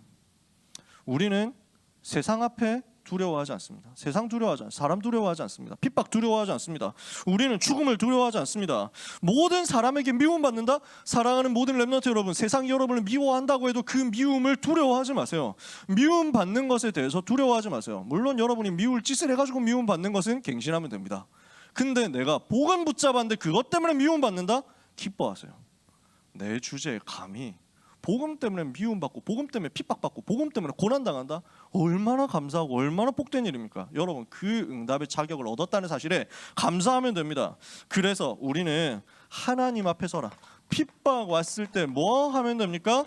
우리는 세상 앞에 두려워하지 않습니다. 세상 두려워하지 않습니다. 사람 두려워하지 않습니다. 핍박 두려워하지 않습니다. 우리는 죽음을 두려워하지 않습니다. 모든 사람에게 미움받는다? 사랑하는 모든 렘넌트 여러분, 세상이 여러분을 미워한다고 해도 그 미움을 두려워하지 마세요. 미움받는 것에 대해서 두려워하지 마세요. 물론 여러분이 미울 짓을 해가지고 미움받는 것은 갱신하면 됩니다. 근데 내가 복음 붙잡았는데 그것 때문에 미움받는다? 기뻐하세요. 내 주제에 감히 복음 때문에 미움받고 복음 때문에 핍박받고 복음 때문에 고난당한다? 얼마나 감사하고 얼마나 복된 일입니까? 여러분, 그 응답의 자격을 얻었다는 사실에 감사하면 됩니다. 그래서 우리는 하나님 앞에 서라. 핍박 왔을 때 뭐 하면 됩니까?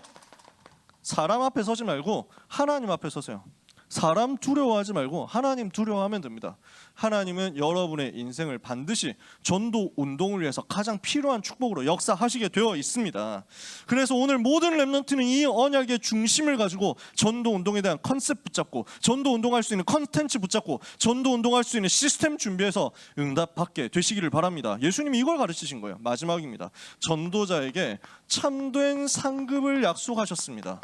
사람 앞에 서지 말고 하나님 앞에 서세요. 사람 두려워하지 말고 하나님 두려워하면 됩니다. 하나님은 여러분의 인생을 반드시 전도 운동을 위해서 가장 필요한 축복으로 역사하시게 되어 있습니다. 그래서 오늘 모든 렘넌트는 이 언약의 중심을 가지고 전도 운동에 대한 컨셉 붙잡고, 전도 운동할 수 있는 컨텐츠 붙잡고, 전도 운동할 수 있는 시스템 준비해서 응답받게 되시기를 바랍니다. 예수님이 이걸 가르치신 거예요. 마지막입니다. 전도자에게 참된 상급을 약속하셨습니다.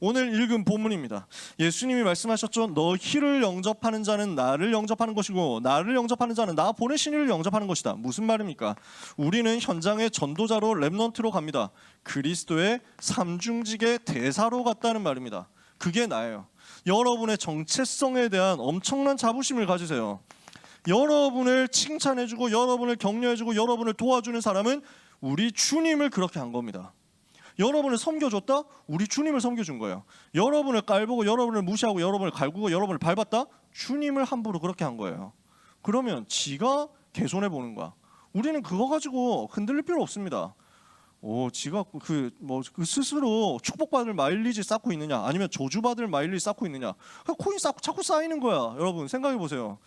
오늘 읽은 본문입니다. 예수님이 말씀하셨죠. 너희를 영접하는 자는 나를 영접하는 것이고 나를 영접하는 자는 나 보내신 이를 영접하는 것이다. 무슨 말입니까? 우리는 현장의 전도자로 렘넌트로 갑니다. 그리스도의 삼중직의 대사로 갔다는 말입니다. 그게 나예요. 여러분의 정체성에 대한 엄청난 자부심을 가지세요. 여러분을 칭찬해주고 여러분을 격려해주고 여러분을 도와주는 사람은 우리 주님을 그렇게 한 겁니다. 여러분을 섬겨줬다? 우리 주님을 섬겨준 거예요. 여러분을 깔보고 여러분을 무시하고 여러분을 갈구고 여러분을 밟았다? 주님을 함부로 그렇게 한 거예요. 그러면 지가 개손해 보는 거야. 우리는 그거 가지고 흔들릴 필요 없습니다. 지가 그 스스로 축복받을 마일리지 쌓고 있느냐, 아니면 저주받을 마일리지 쌓고 있느냐. 코인 자꾸 쌓이는 거야. 여러분 생각해 보세요.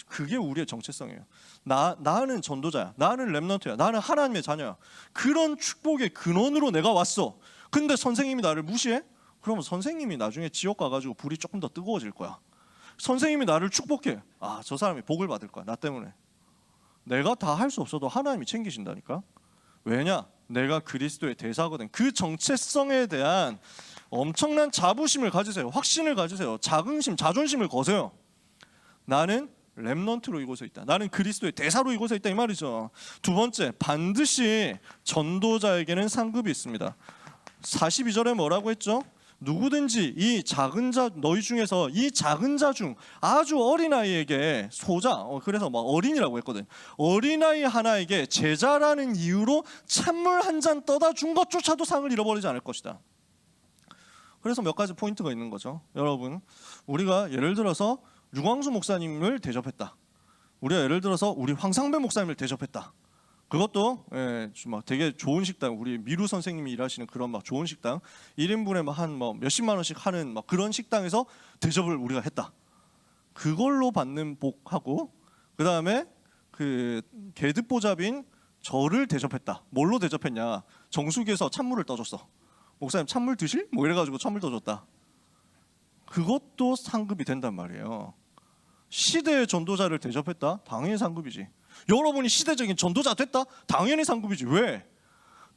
그게 우리의 정체성이에요. 나는 전도자야. 나는 렘넌트야. 나는 하나님의 자녀야. 그런 축복의 근원으로 내가 왔어. 근데 선생님이 나를 무시해? 그러면 선생님이 나중에 지옥 가가지고 불이 조금 더 뜨거워질 거야. 선생님이 나를 축복해. 저 사람이 복을 받을 거야. 나 때문에. 내가 다 할 수 없어도 하나님이 챙기신다니까. 왜냐? 내가 그리스도의 대사거든. 그 정체성에 대한 엄청난 자부심을 가지세요. 확신을 가지세요. 자존심을 거세요. 나는 렘넌트로 이곳에 있다. 나는 그리스도의 대사로 이곳에 있다, 이 말이죠. 두 번째, 반드시 전도자에게는 상급이 있습니다. 42절에 뭐라고 했죠? 누구든지 이 작은 자 너희 중에서 이 작은 자 중 아주 어린아이에게 소자, 그래서 막 어린이라고 했거든. 어린아이 하나에게 제자라는 이유로 찬물 한 잔 떠다 준 것조차도 상을 잃어버리지 않을 것이다. 그래서 몇 가지 포인트가 있는 거죠. 여러분, 우리가 예를 들어서 류광수 목사님을 대접했다. 우리가 예를 들어서 우리 황상배 목사님을 대접했다. 그것도 막 되게 좋은 식당, 우리 미루 선생님이 일하시는 그런 막 좋은 식당, 1인분에 한 몇십만 원씩 하는 막 그런 식당에서 대접을 우리가 했다. 그걸로 받는 복하고, 그 다음에 그 계듭보잡인 저를 대접했다. 뭘로 대접했냐? 정수기에서 찬물을 떠줬어. 목사님 찬물 드실? 뭐 이래가지고 찬물 떠줬다. 그것도 상급이 된단 말이에요. 시대의 전도자를 대접했다? 당연히 상급이지. 여러분이 시대적인 전도자 됐다? 당연히 상급이지. 왜?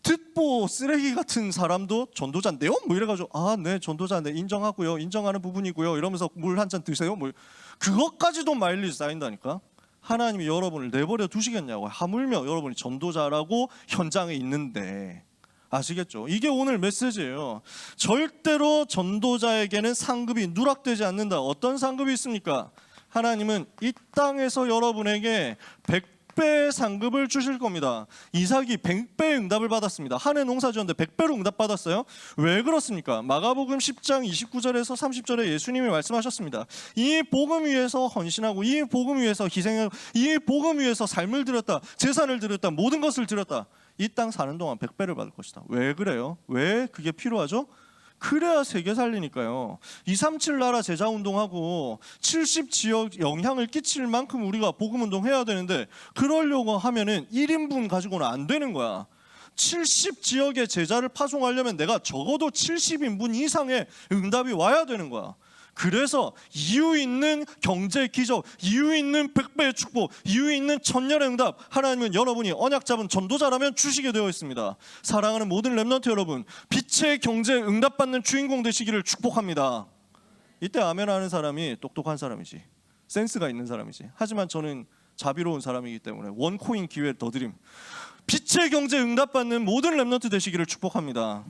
듣보 쓰레기 같은 사람도 전도자인데요? 뭐 이래가지고 네 전도자인데 인정하고요, 인정하는 부분이고요 이러면서 물 한 잔 드세요? 뭐 그것까지도 마일리지 쌓인다니까. 하나님이 여러분을 내버려 두시겠냐고. 하물며 여러분이 전도자라고 현장에 있는데. 아시겠죠? 이게 오늘 메시지예요. 절대로 전도자에게는 상급이 누락되지 않는다. 어떤 상급이 있습니까? 하나님은 이 땅에서 여러분에게 100배의 상급을 주실 겁니다. 이삭이 100배의 응답을 받았습니다. 한 해 농사 지었는데 100배로 응답받았어요. 왜 그렇습니까? 마가복음 10장 29절에서 30절에 예수님이 말씀하셨습니다. 이 복음 위해서 헌신하고 이 복음 위해서 희생하고 이 복음 위해서 삶을 드렸다, 재산을 드렸다, 모든 것을 드렸다. 이 땅 사는 동안 100배를 받을 것이다. 왜 그래요? 왜 그게 필요하죠? 그래야 세계 살리니까요. 237 나라 제자 운동하고 70 지역 영향을 끼칠 만큼 우리가 복음 운동해야 되는데, 그러려고 하면은 1인분 가지고는 안 되는 거야. 70 지역의 제자를 파송하려면 내가 적어도 70인분 이상의 응답이 와야 되는 거야. 그래서 이유 있는 경제 기적, 이유 있는 100배의 축복, 이유 있는 천년의 응답, 하나님은 여러분이 언약 잡은 전도자라면 주시게 되어 있습니다. 사랑하는 모든 렘넌트 여러분, 빛의 경제 응답받는 주인공 되시기를 축복합니다. 이때 아멘 하는 사람이 똑똑한 사람이지, 센스가 있는 사람이지. 하지만 저는 자비로운 사람이기 때문에 원코인 기회를 더 드림. 빛의 경제 응답받는 모든 렘넌트 되시기를 축복합니다.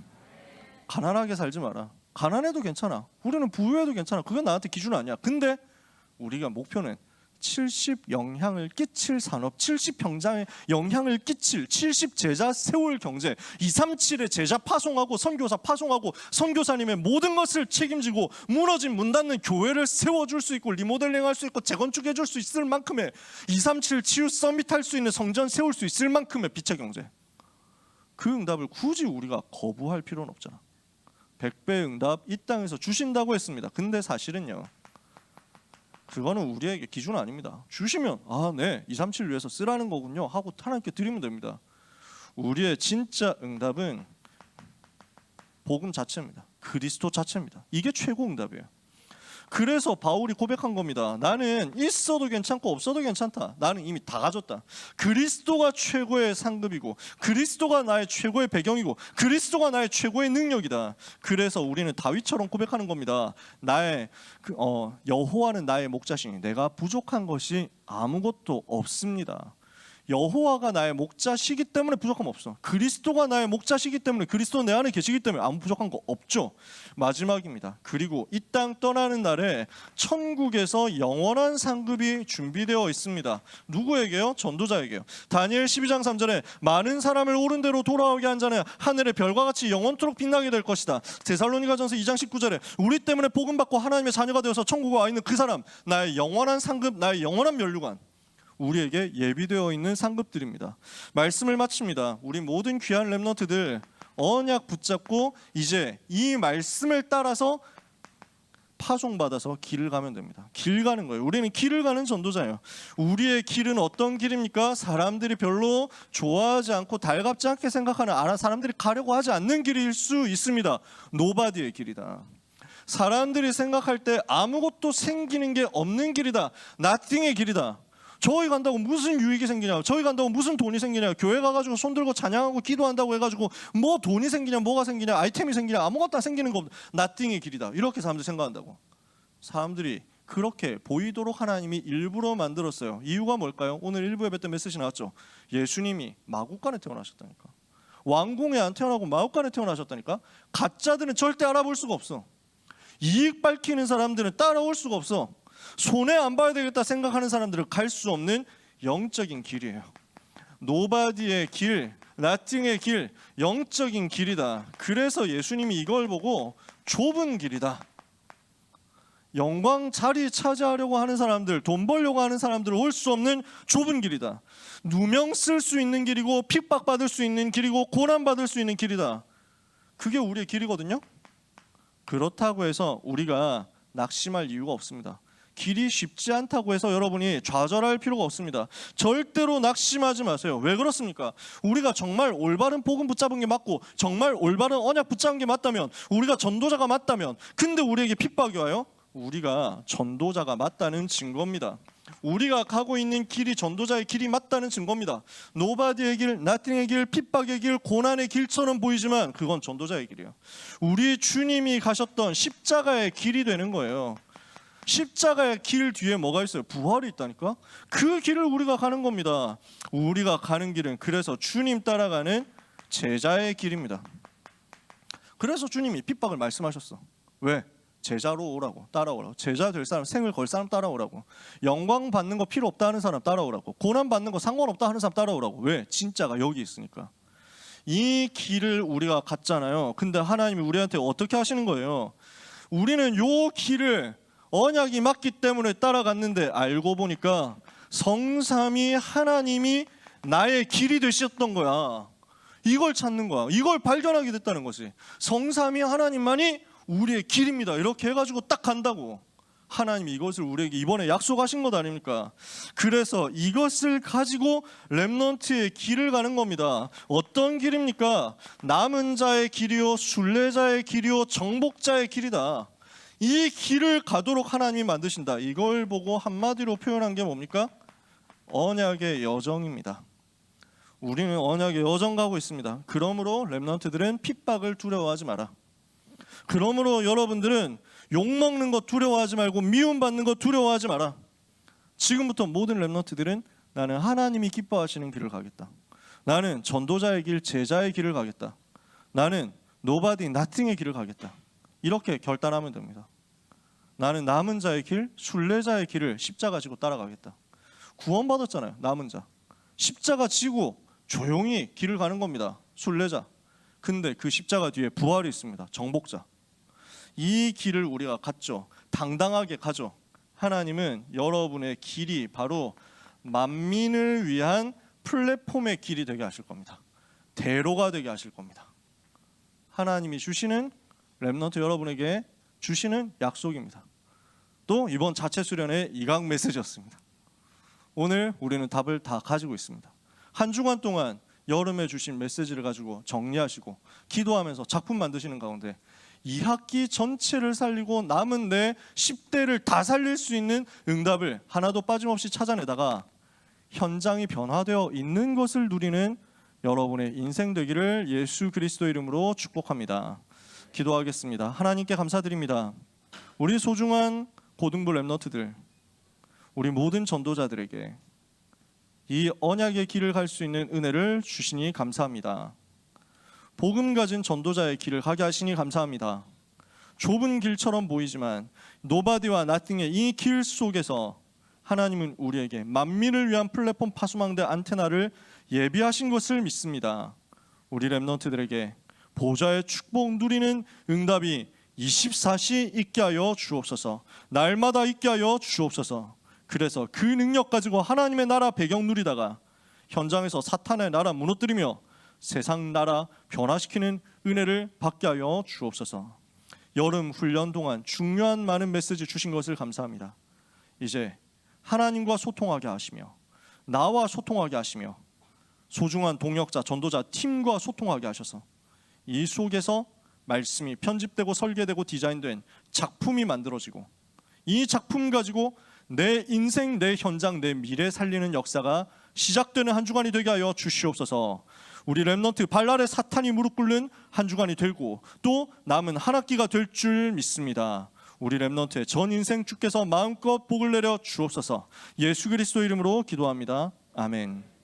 가난하게 살지 마라. 가난해도 괜찮아. 우리는 부유해도 괜찮아. 그건 나한테 기준 아니야. 근데 우리가 목표는 70 영향을 끼칠 산업, 70 병장에 영향을 끼칠 70 제자 세울 경제, 237의 제자 파송하고 선교사 파송하고 선교사님의 모든 것을 책임지고 무너진 문 닫는 교회를 세워줄 수 있고 리모델링할 수 있고 재건축해줄 수 있을 만큼의 237 치유 서밋 할 수 있는 성전 세울 수 있을 만큼의 빛의 경제. 그 응답을 굳이 우리가 거부할 필요는 없잖아. 100배 응답 이 땅에서 주신다고 했습니다. 근데 사실은요, 그거는 우리에게 기준 아닙니다. 주시면 네 237 위해서 쓰라는 거군요 하고 하나님께 드리면 됩니다. 우리의 진짜 응답은 복음 자체입니다. 그리스도 자체입니다. 이게 최고 응답이에요. 그래서 바울이 고백한 겁니다. 나는 있어도 괜찮고 없어도 괜찮다. 나는 이미 다 가졌다. 그리스도가 최고의 상급이고 그리스도가 나의 최고의 배경이고 그리스도가 나의 최고의 능력이다. 그래서 우리는 다윗처럼 고백하는 겁니다. 여호와는 나의 목자시니 내가 부족한 것이 아무것도 없습니다. 여호와가 나의 목자시기 때문에 부족함 없어. 그리스도가 나의 목자시기 때문에, 그리스도 내 안에 계시기 때문에 아무 부족한 거 없죠. 마지막입니다. 그리고 이 땅 떠나는 날에 천국에서 영원한 상급이 준비되어 있습니다. 누구에게요? 전도자에게요. 다니엘 12장 3절에 많은 사람을 옳은 대로 돌아오게 한 자는 하늘의 별과 같이 영원토록 빛나게 될 것이다. 데살로니가전서 2장 19절에 우리 때문에 복음 받고 하나님의 자녀가 되어서 천국에 와 있는 그 사람, 나의 영원한 상급, 나의 영원한 면류관. 우리에게 예비되어 있는 상급들입니다. 말씀을 마칩니다. 우리 모든 귀한 렘넌트들 언약 붙잡고 이제 이 말씀을 따라서 파송받아서 길을 가면 됩니다. 길 가는 거예요. 우리는 길을 가는 전도자예요. 우리의 길은 어떤 길입니까? 사람들이 별로 좋아하지 않고 달갑지 않게 생각하는, 사람들이 가려고 하지 않는 길일 수 있습니다. 노바디의 길이다. 사람들이 생각할 때 아무것도 생기는 게 없는 길이다. 나띵의 길이다. 저희 간다고 무슨 유익이 생기냐, 저희 간다고 무슨 돈이 생기냐, 교회 가가지고 손들고 찬양하고 기도한다고 해가지고 뭐 돈이 생기냐, 뭐가 생기냐, 아이템이 생기냐, 아무것도 안 생기는 거 없다. 나띵의 길이다. 이렇게 사람들이 생각한다고. 사람들이 그렇게 보이도록 하나님이 일부러 만들었어요. 이유가 뭘까요? 오늘 일부 예배 때 메시지 나왔죠. 예수님이 마국간에 태어나셨다니까. 왕궁에 안 태어나고 마국간에 태어나셨다니까. 가짜들은 절대 알아볼 수가 없어. 이익 밝히는 사람들은 따라올 수가 없어. 손해 안 봐야 되겠다 생각하는 사람들은 갈 수 없는 영적인 길이에요. 노바디의 길, 나띵의 길, 영적인 길이다. 그래서 예수님이 이걸 보고 좁은 길이다. 영광 자리 차지하려고 하는 사람들, 돈 벌려고 하는 사람들 올 수 없는 좁은 길이다. 누명 쓸 수 있는 길이고 핍박받을 수 있는 길이고 고난받을 수 있는 길이다. 그게 우리의 길이거든요. 그렇다고 해서 우리가 낙심할 이유가 없습니다. 길이 쉽지 않다고 해서 여러분이 좌절할 필요가 없습니다. 절대로 낙심하지 마세요. 왜 그렇습니까? 우리가 정말 올바른 복음 붙잡은 게 맞고 정말 올바른 언약 붙잡은 게 맞다면, 우리가 전도자가 맞다면, 근데 우리에게 핍박이 와요? 우리가 전도자가 맞다는 증거입니다. 우리가 가고 있는 길이 전도자의 길이 맞다는 증거입니다. 노바디의 길, 나띵의 길, 핍박의 길, 고난의 길처럼 보이지만 그건 전도자의 길이에요. 우리 주님이 가셨던 십자가의 길이 되는 거예요. 십자가의 길 뒤에 뭐가 있어요? 부활이 있다니까. 그 길을 우리가 가는 겁니다. 우리가 가는 길은 그래서 주님 따라가는 제자의 길입니다. 그래서 주님이 핍박을 말씀하셨어. 왜? 제자로 오라고, 따라오라고. 제자 될 사람, 생을 걸 사람 따라오라고. 영광 받는 거 필요 없다 하는 사람 따라오라고. 고난 받는 거 상관없다 하는 사람 따라오라고. 왜? 진짜가 여기 있으니까. 이 길을 우리가 갔잖아요. 근데 하나님이 우리한테 어떻게 하시는 거예요? 우리는 요 길을 언약이 맞기 때문에 따라갔는데 알고 보니까 성삼위 하나님이 나의 길이 되셨던 거야. 이걸 찾는 거야. 이걸 발견하게 됐다는 거지. 성삼위 하나님만이 우리의 길입니다. 이렇게 해가지고 딱 간다고. 하나님이 이것을 우리에게 이번에 약속하신 것 아닙니까? 그래서 이것을 가지고 렘넌트의 길을 가는 겁니다. 어떤 길입니까? 남은 자의 길이요, 순례자의 길이요, 정복자의 길이다. 이 길을 가도록 하나님이 만드신다. 이걸 보고 한마디로 표현한 게 뭡니까? 언약의 여정입니다. 우리는 언약의 여정 가고 있습니다. 그러므로 렘넌트들은 핍박을 두려워하지 마라. 그러므로 여러분들은 욕먹는 거 두려워하지 말고 미움받는 거 두려워하지 마라. 지금부터 모든 렘넌트들은 나는 하나님이 기뻐하시는 길을 가겠다. 나는 전도자의 길, 제자의 길을 가겠다. 나는 노바디, 나띵의 길을 가겠다. 이렇게 결단하면 됩니다. 나는 남은 자의 길, 순례자의 길을 십자가 지고 따라가겠다. 구원받았잖아요. 남은 자. 십자가 지고 조용히 길을 가는 겁니다. 순례자. 근데 그 십자가 뒤에 부활이 있습니다. 정복자. 이 길을 우리가 갔죠. 당당하게 가죠. 하나님은 여러분의 길이 바로 만민을 위한 플랫폼의 길이 되게 하실 겁니다. 대로가 되게 하실 겁니다. 하나님이 주시는 렘넌트 여러분에게 주시는 약속입니다. 또 이번 자체 수련의 이강 메시지였습니다. 오늘 우리는 답을 다 가지고 있습니다. 한 주간 동안 여름에 주신 메시지를 가지고 정리하시고 기도하면서 작품 만드시는 가운데 2학기 전체를 살리고 남은 내 10대를 다 살릴 수 있는 응답을 하나도 빠짐없이 찾아내다가 현장이 변화되어 있는 것을 누리는 여러분의 인생 되기를 예수 그리스도 이름으로 축복합니다. 기도하겠습니다. 하나님께 감사드립니다. 우리 소중한 고등부 렘넌트들, 우리 모든 전도자들에게 이 언약의 길을 갈 수 있는 은혜를 주시니 감사합니다. 복음 가진 전도자의 길을 가게 하시니 감사합니다. 좁은 길처럼 보이지만 노바디와 나띵의 이 길 속에서 하나님은 우리에게 만민을 위한 플랫폼 파수망대 안테나를 예비하신 것을 믿습니다. 우리 렘넌트들에게 보좌의 축복 누리는 응답이 24시 있게 하여 주옵소서. 날마다 있게 하여 주옵소서. 그래서 그 능력 가지고 하나님의 나라 배경 누리다가 현장에서 사탄의 나라 무너뜨리며 세상 나라 변화시키는 은혜를 받게 하여 주옵소서. 여름 훈련 동안 중요한 많은 메시지 주신 것을 감사합니다. 이제 하나님과 소통하게 하시며 나와 소통하게 하시며 소중한 동역자, 전도자 팀과 소통하게 하셔서 이 속에서 말씀이 편집되고 설계되고 디자인된 작품이 만들어지고 이 작품 가지고 내 인생, 내 현장, 내 미래 살리는 역사가 시작되는 한 주간이 되게 하여 주시옵소서. 우리 렘넌트 발날에 사탄이 무릎 꿇는 한 주간이 되고 또 남은 한 학기가 될 줄 믿습니다. 우리 렘넌트의 전 인생 주께서 마음껏 복을 내려 주옵소서. 예수 그리스도 이름으로 기도합니다. 아멘.